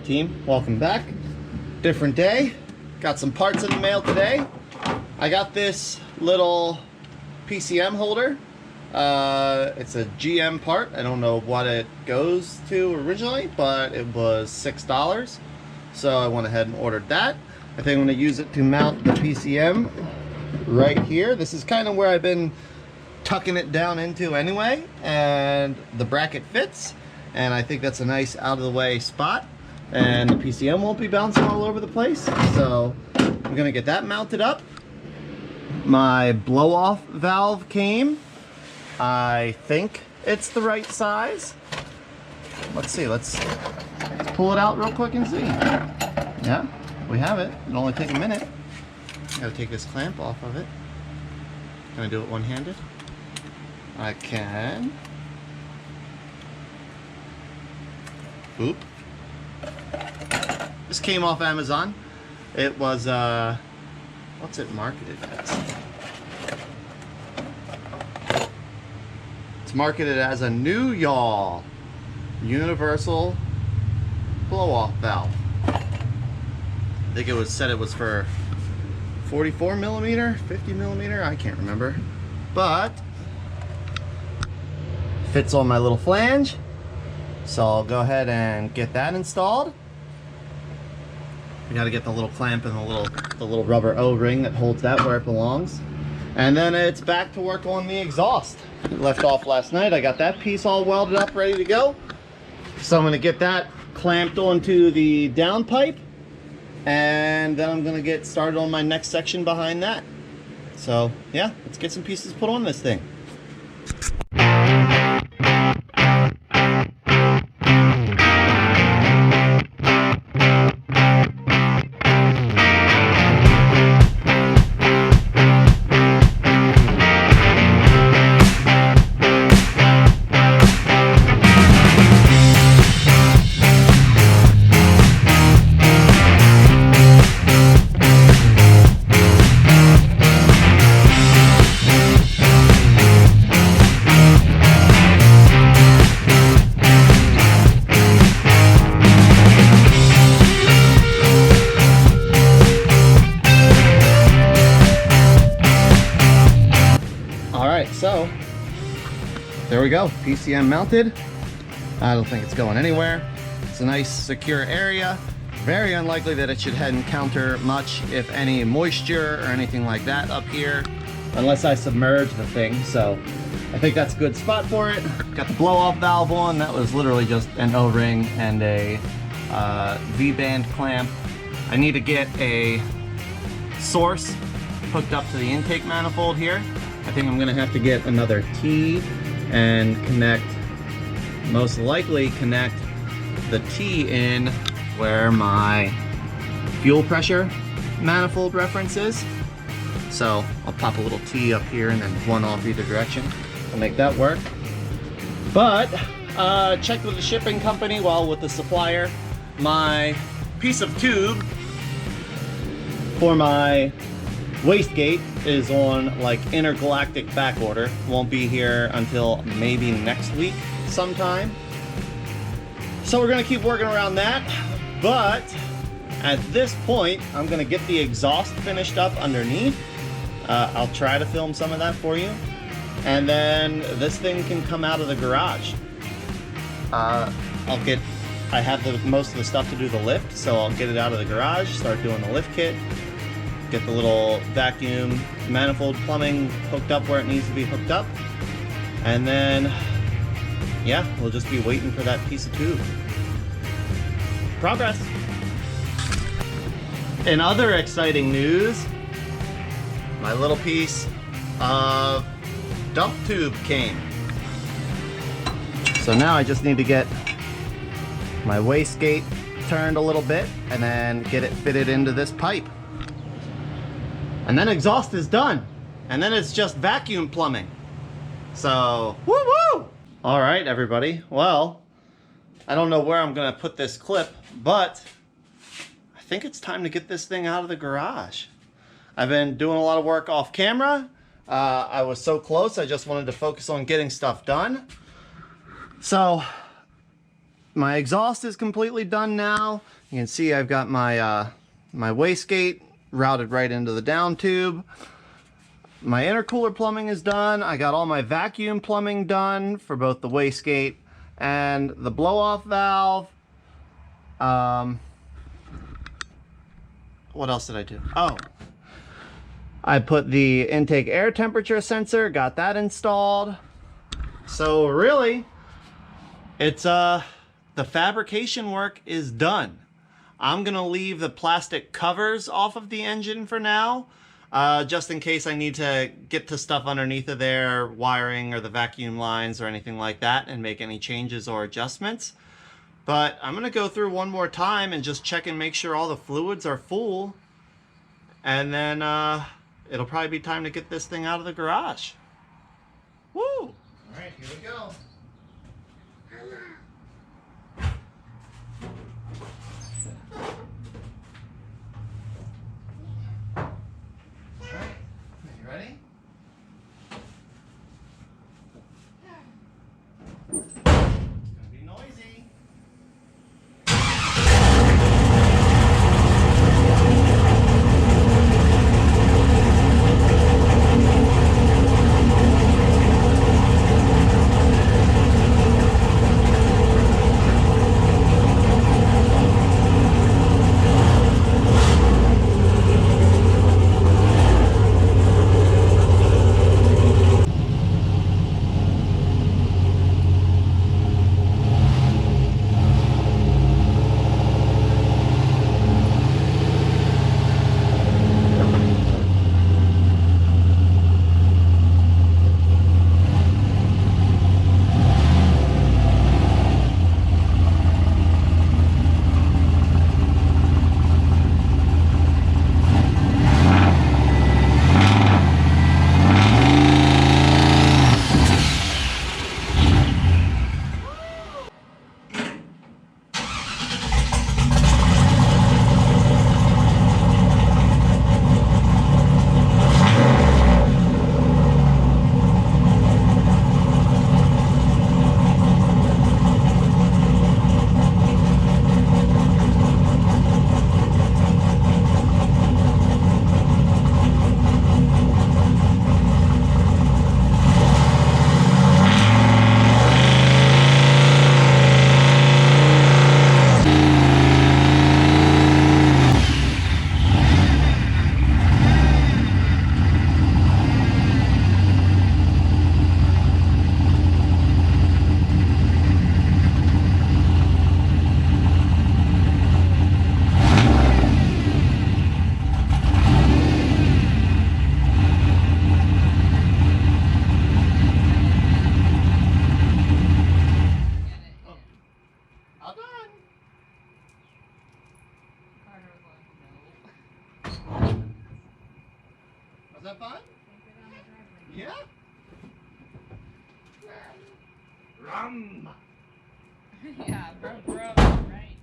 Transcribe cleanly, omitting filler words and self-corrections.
team, welcome back. Different day. Got some parts in the mail today. I got this little PCM holder. It's a GM part. I don't know what it goes to originally, but it was $6. So I went ahead and ordered that. I think I'm going to use it to mount the PCM right here. This is kind of where I've been tucking it down into anyway, and the bracket fits, and I think that's a nice out of the way spot, and the PCM won't be bouncing all over the place. So I'm gonna get that mounted up. My blow off valve came. I think it's the right size. Let's see, let's pull it out real quick and see. Yeah, we have it. It'll only take a minute. Gotta take this clamp off of it. Can I do it one-handed? I can. Oop. This came off Amazon. It was, what's it marketed as? It's marketed as a new yaw universal blow-off valve. I think it was said it was for 44 millimeter, 50 millimeter, I can't remember. But fits on my little flange, so I'll go ahead and get that installed. We got to get the little clamp and the little rubber O-ring that holds that where it belongs, and then it's back to work on the exhaust. It left off last night. I got that piece all welded up, ready to go. So I'm going to get that clamped onto the downpipe, and then I'm going to get started on my next section behind that. So yeah, let's get some pieces put on this thing. So there we go, PCM mounted. I don't think it's going anywhere. It's a nice secure area. Very unlikely that it should encounter much, if any, moisture or anything like that up here, unless I submerge the thing. So I think that's a good spot for it. Got the blow off valve on. That was literally just an O-ring and a V-band clamp. I need to get a source hooked up to the intake manifold here. I think I'm gonna have to get another T and connect, most likely connect the T in where my fuel pressure manifold reference is. So I'll pop a little T up here and then one off either direction. I'll make that work. But checked with the shipping company, with the supplier. My piece of tube for my wastegate is on like intergalactic back order. Won't be here until maybe next week sometime. So we're gonna keep working around that. But at this point, I'm gonna get the exhaust finished up underneath. I'll try to film some of that for you. And then this thing can come out of the garage. I have most of the stuff to do the lift, so I'll get it out of the garage, start doing the lift kit. Get the little vacuum manifold plumbing hooked up where it needs to be hooked up. And then, yeah, we'll just be waiting for that piece of tube. Progress. In other exciting news, my little piece of dump tube came. So now I just need to get my wastegate turned a little bit and then get it fitted into this pipe. And then exhaust is done. And then it's just vacuum plumbing. So, woo-woo! All right, everybody. Well, I don't know where I'm gonna put this clip, but I think it's time to get this thing out of the garage. I've been doing a lot of work off camera. I was so close, I just wanted to focus on getting stuff done. So, my exhaust is completely done now. You can see I've got my my wastegate routed right into the down tube. My intercooler plumbing is done. I got all my vacuum plumbing done for both the wastegate and the blow-off valve. What else did I do? Oh, I put the intake air temperature sensor, got that installed. So really, it's the fabrication work is done. I'm gonna leave the plastic covers off of the engine for now, just in case I need to get to stuff underneath of there, wiring or the vacuum lines or anything like that, and make any changes or adjustments. But I'm gonna go through one more time and just check and make sure all the fluids are full, and then it'll probably be time to get this thing out of the garage. Woo! All right, here we go. Ready? It's gonna be noisy. Was that fun? Yeah? Rum! Yeah, bro, right.